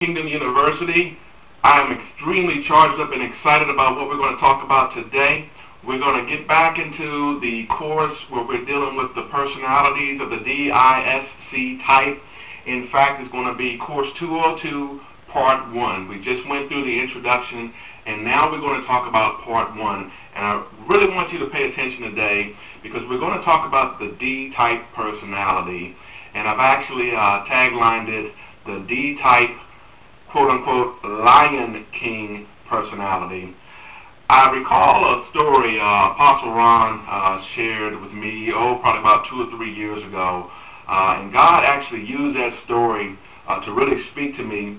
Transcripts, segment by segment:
Kingdom University. I am extremely charged up and excited about what we're going to talk about today. We're going to get back into the course where we're dealing with the personalities of the DISC type. In fact, it's going to be course 202, part 1. We just went through the introduction, and now we're going to talk about part 1. And I really want you to pay attention today because we're going to talk about the D-type personality. And I've actually taglined it the D-type quote-unquote Lion King personality. I recall a story Apostle Ron shared with me, probably about 2 or 3 years ago. And God actually used that story to really speak to me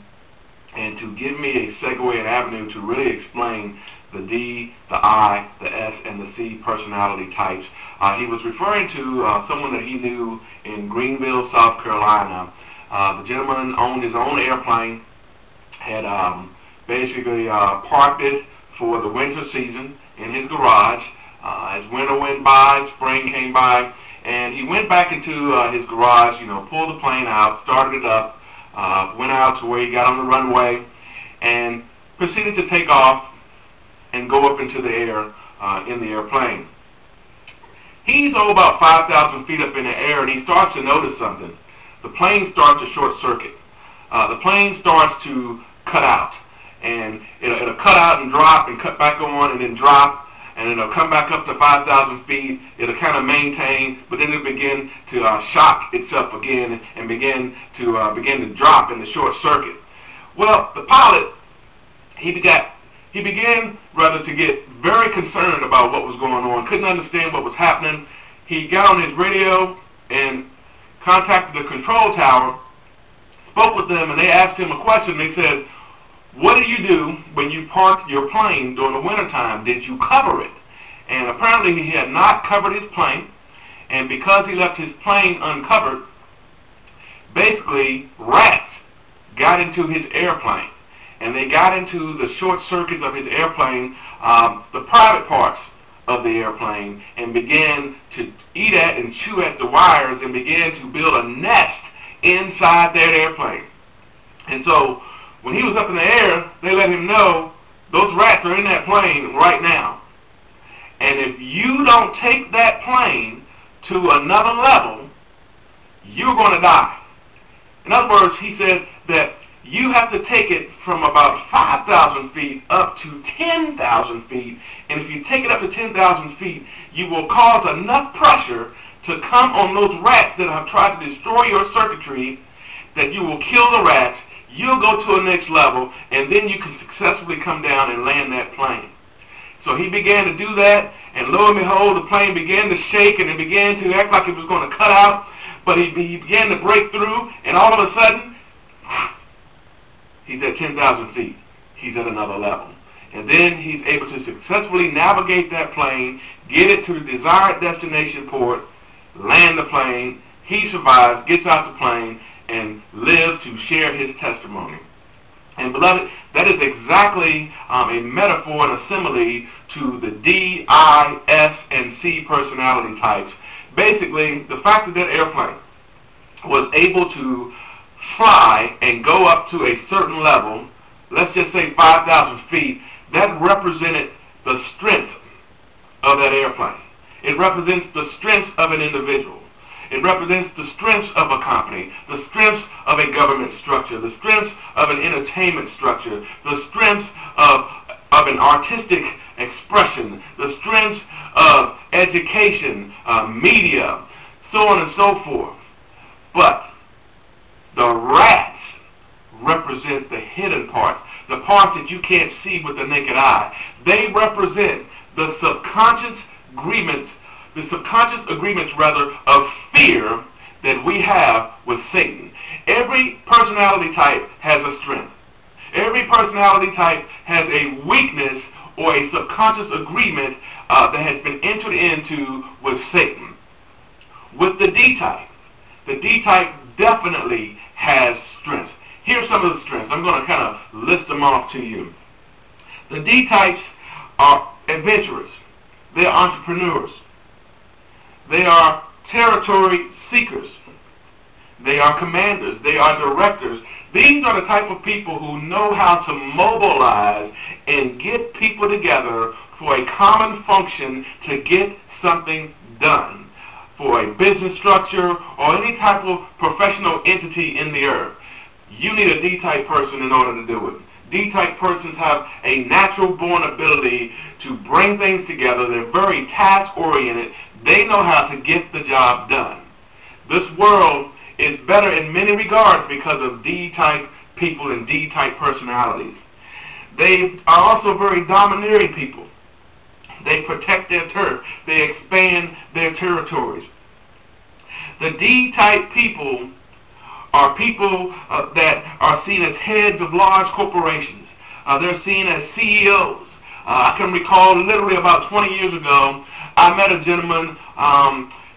and to give me a segue and avenue to really explain the D, the I, the S, and the C personality types. He was referring to someone that he knew in Greenville, South Carolina. The gentleman owned his own airplane, had basically parked it for the winter season in his garage. As winter went by, spring came by, and he went back into his garage, pulled the plane out, started it up, went out to where he got on the runway, and proceeded to take off and go up into the air in the airplane. He's about 5,000 feet up in the air, and he starts to notice something. The plane starts to short circuit. The plane starts to cut out, and it'll cut out and drop and cut back on and then drop, and it'll come back up to 5,000 feet. It'll kind of maintain, but then it'll begin to shock itself again and begin to drop in the short circuit. Well, the pilot, he began rather to get very concerned about what was going on, couldn't understand what was happening. He got on his radio and contacted the control tower, spoke with them, and they asked him a question. They said, "What do you do when you park your plane during the wintertime? Did you cover it?" And apparently he had not covered his plane, and because he left his plane uncovered, basically rats got into his airplane, and they got into the short circuits of his airplane, the private parts of the airplane, and began to eat at and chew at the wires and began to build a nest inside that airplane. And so when he was up in the air, they let him know those rats are in that plane right now. And if you don't take that plane to another level, you're going to die. In other words, he said that you have to take it from about 5,000 feet up to 10,000 feet. And if you take it up to 10,000 feet, you will cause enough pressure to come on those rats that have tried to destroy your circuitry that you will kill the rats. You'll go to a next level, and then you can successfully come down and land that plane. So he began to do that, and lo and behold, the plane began to shake, and it began to act like it was going to cut out, but he began to break through, and all of a sudden, he's at 10,000 feet. He's at another level. And then he's able to successfully navigate that plane, get it to the desired destination port, land the plane. He survives, gets out the plane, and lives to share his testimony. And beloved, that is exactly a metaphor and a simile to the D, I, S, and C personality types. Basically, the fact that that airplane was able to fly and go up to a certain level, let's just say 5,000 feet, that represented the strength of that airplane. It represents the strength of an individual. It represents the strength of a company, the strength of a government structure, the strength of an entertainment structure, the strength of an artistic expression, the strength of education, media, so on and so forth. But the rats represent the hidden parts, the parts that you can't see with the naked eye. They represent the subconscious agreements, of fear that we have with Satan. Every personality type has a strength. Every personality type has a weakness or a subconscious agreement that has been entered into with Satan. With the D-type definitely has strengths. Here's some of the strengths. I'm going to kind of list them off to you. The D-types are adventurous. They're entrepreneurs. They are territory seekers. They are commanders. They are directors. These are the type of people who know how to mobilize and get people together for a common function to get something done, for a business structure or any type of professional entity in the earth. You need a D-type person in order to do it. D-type persons have a natural-born ability to bring things together. They're very task-oriented. They know how to get the job done. This world is better in many regards because of D-type people and D-type personalities. They are also very domineering people. They protect their turf. They expand their territories. The D-type people are people that are seen as heads of large corporations. They're seen as CEOs. I can recall literally about 20 years ago, I met a gentleman,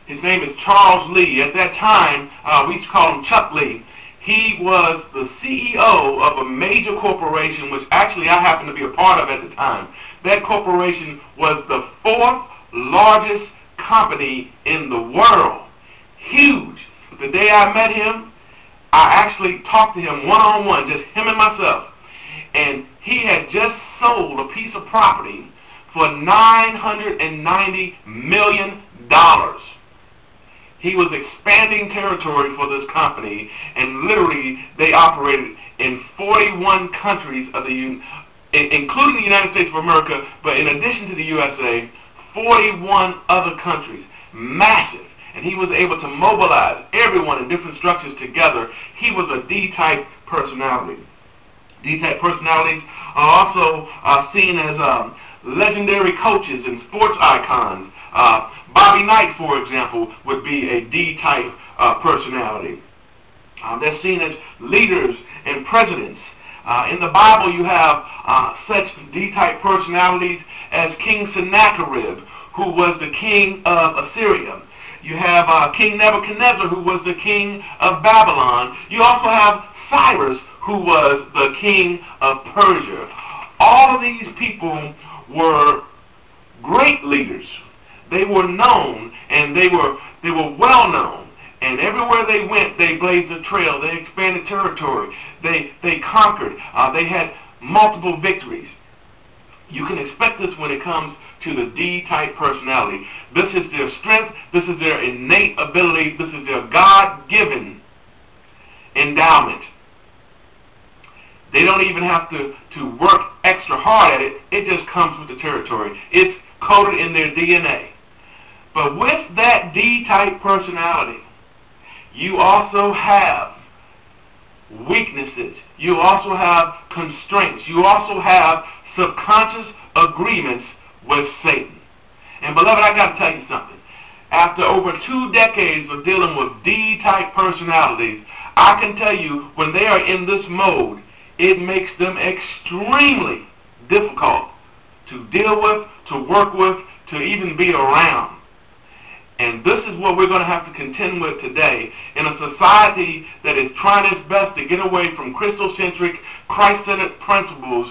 his name is Charles Lee. At that time, we used to call him Chuck Lee. He was the CEO of a major corporation, which actually I happened to be a part of at the time. That corporation was the 4th largest company in the world. Huge. The day I met him, I actually talked to him one-on-one, just him and myself. And he had just sold a piece of property for $990 million. He was expanding territory for this company, and literally they operated in 41 countries of including the United States of America, but in addition to the USA, 41 other countries. Massive. And he was able to mobilize everyone in different structures together. He was a D-type personality. D-type personalities are also seen as legendary coaches and sports icons. Bobby Knight, for example, would be a D-type personality. They're seen as leaders and presidents. In the Bible, you have such D-type personalities as King Sennacherib, who was the king of Assyria. You have King Nebuchadnezzar, who was the king of Babylon. You also have Cyrus, who was the king of Persia. All of these people were great leaders. They were known, and they were well known. And everywhere they went, they blazed a trail. They expanded territory. They conquered. They had multiple victories. You can expect this when it comes to the D-type personality. This is their strength. This is their innate ability. This is their God-given endowment. They don't even have to work extra hard at it. It just comes with the territory. It's coded in their DNA. But with that D-type personality, you also have weaknesses. You also have constraints. You also have subconscious agreements with Satan. And beloved, I got to tell you something. After over 2 decades of dealing with D-type personalities, I can tell you when they are in this mode, it makes them extremely difficult to deal with, to work with, to even be around. And this is what we're going to have to contend with today in a society that is trying its best to get away from Christocentric, Christ-centered principles.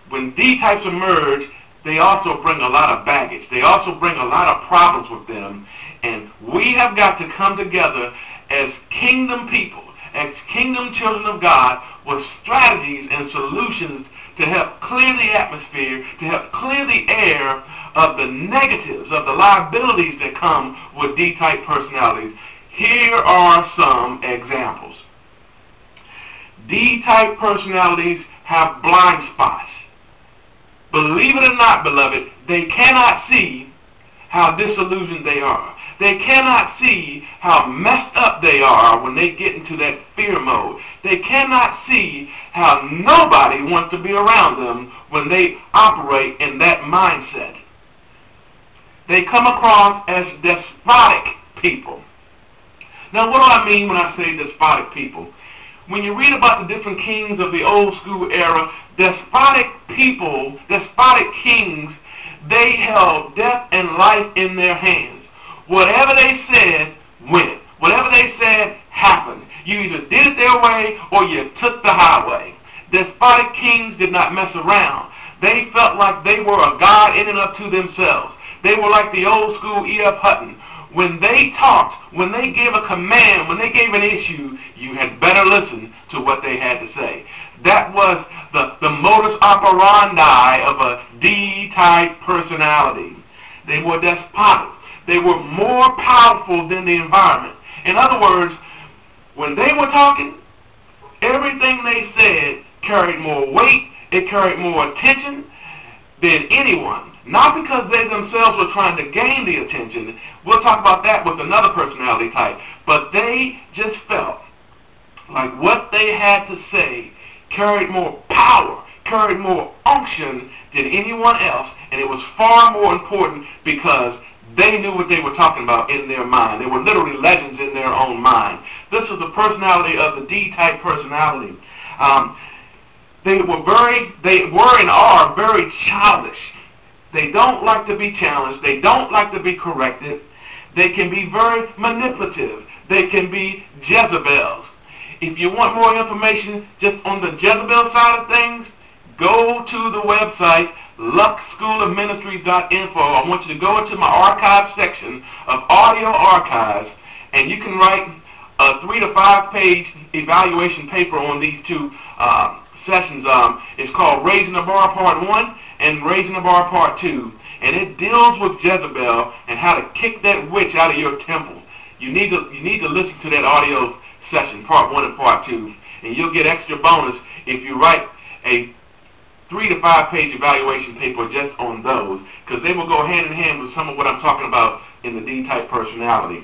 When D-types emerge, they also bring a lot of baggage. They also bring a lot of problems with them. And we have got to come together as kingdom people, as kingdom children of God, with strategies and solutions to help clear the atmosphere, to help clear the air of the negatives, of the liabilities that come with D-type personalities. Here are some examples. D-type personalities have blind spots. Believe it or not, beloved, they cannot see how disillusioned they are. They cannot see how messed up they are when they get into that fear mode. They cannot see how nobody wants to be around them when they operate in that mindset. They come across as despotic people. Now, what do I mean when I say despotic people? When you read about the different kings of the old school era, despotic people, despotic kings, they held death and life in their hands. Whatever they said, went. Whatever they said, happened. You either did it their way or you took the highway. Despotic kings did not mess around. They felt like they were a god in and of to themselves. They were like the old school E.F. Hutton. when they talked, when they gave a command, when they gave an issue, you had better listen to what they had to say. That was the modus operandi of a D-type personality. They were despotic. They were more powerful than the environment. In other words, when they were talking, everything they said carried more weight, it carried more attention than anyone. Not because they themselves were trying to gain the attention. We'll talk about that with another personality type. But they just felt like what they had to say carried more power, carried more unction than anyone else. And it was far more important because they knew what they were talking about in their mind. They were literally legends in their own mind. This is the personality of the D-type personality. They were and are very childish. They don't like to be challenged. They don't like to be corrected. They can be very manipulative. They can be Jezebels. If you want more information just on the Jezebel side of things, go to the website luxschoolofministries.info. I want you to go into my archive section of audio archives, and you can write a 3 to 5 page evaluation paper on these two sessions. It's called Raising the Bar Part 1 and Raising the Bar Part 2. And it deals with Jezebel and how to kick that witch out of your temple. You need to listen to that audio session, Part 1 and Part 2. And you'll get extra bonus if you write a 3 to 5 page evaluation paper just on those, because they will go hand in hand with some of what I'm talking about in the D-type personality.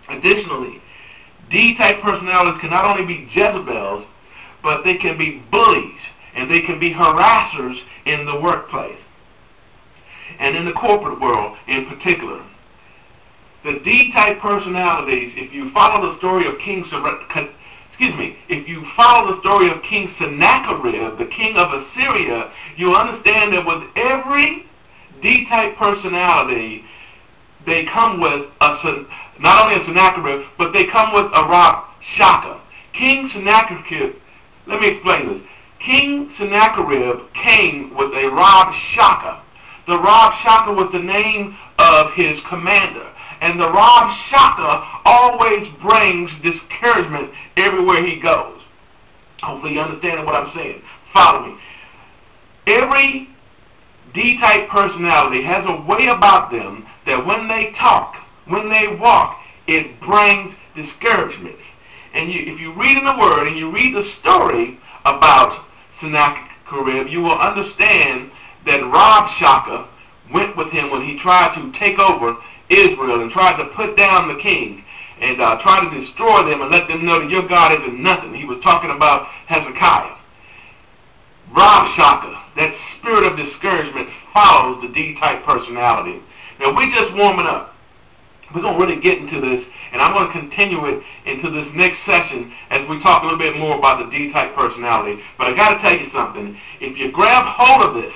Additionally, D-type personalities can not only be Jezebels, but they can be bullies, and they can be harassers in the workplace and in the corporate world in particular. The D-type personalities, if you follow the story of King Sennacherib, the king of Assyria, you'll understand that with every D-type personality, they come with not only a Sennacherib, but they come with a Rabshakeh. King Sennacherib, let me explain this. King Sennacherib came with a Rabshakeh. The Rabshakeh was the name of his commander. And the Rabshakeh always brings discouragement everywhere he goes. Hopefully you understand what I'm saying. Follow me. Every D-type personality has a way about them that when they talk, when they walk, it brings discouragement. And if you read in the Word and you read the story about Sennacherib, you will understand that Rabshakeh went with him when he tried to take over Israel and tried to put down the king and tried to destroy them and let them know that your God isn't nothing. He was talking about Hezekiah. Rabshakeh, that spirit of discouragement, follows the D-type personality. Now, we're just warming up. We're going to really get into this, and I'm going to continue it into this next session as we talk a little bit more about the D-type personality. But I got to tell you something. If you grab hold of this,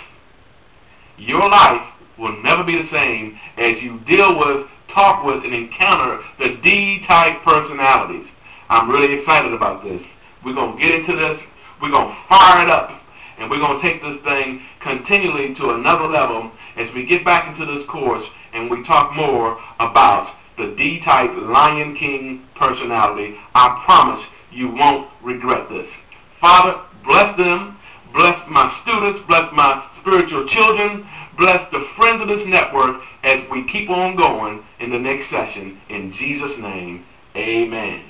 your life will never be the same as you deal with, talk with, and encounter the D-type personalities. I'm really excited about this. We're going to get into this. We're going to fire it up. And we're going to take this thing continually to another level as we get back into this course and we talk more about the D-type Lion King personality. I promise you won't regret this. Father, bless them. Bless my students. Bless my spiritual children. Bless the friends of this network as we keep on going in the next session. In Jesus' name, amen.